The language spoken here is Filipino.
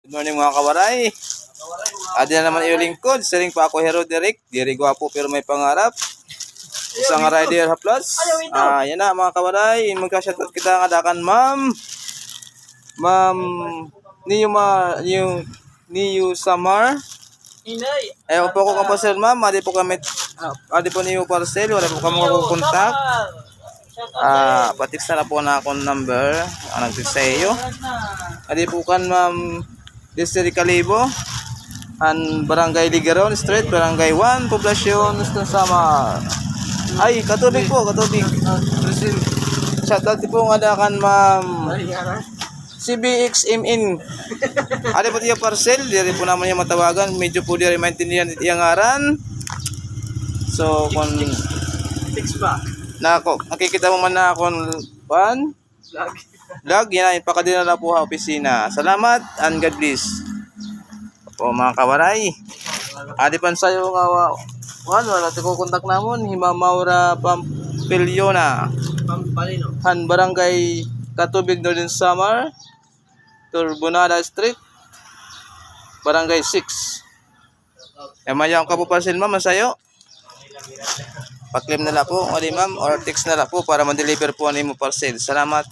Good morning mga kawaray. Adi na naman yung lingkod. Siring pa ako Hero Derek. Diri gwapo pero may pangarap. Isang rider haplas. Yan na mga kawaray. Magka-shoutout kita nga dakan ma'am. Ma'am Niyo Samar. Ayaw po ko kapasel ma'am. Adi po niyo parcel. Wala po kami makukontak. Patiks na po na akong number. Nag-text sa iyo. Adi po kan ma'am District Calibo. An Barangay Ligaron Street, Barangay 1, Poblasyon Samar. Ay, katubig po, katubig. Shoutout po nga dakan ma'am CBXMN. Adi po tiyo parcel. Diri po naman yung matawagan. Medyo po diri maintindihan yung ngaran. So, kung nakikita mo man na akong vlog, yan, ipakadina na po sa opisina. Salamat and God bless. O mga kawaray, adi pan sayo nga wala ti ko kontak namon Himamaura Pampiliona. Han Barangay Katubig Northern Samar, Turbonada Street, Barangay 6. Mayang ka po parcel ma'am sayo. Paklim na la po, ali ma'am, or text na la po para ma-deliver po ani mo parcel. Salamat.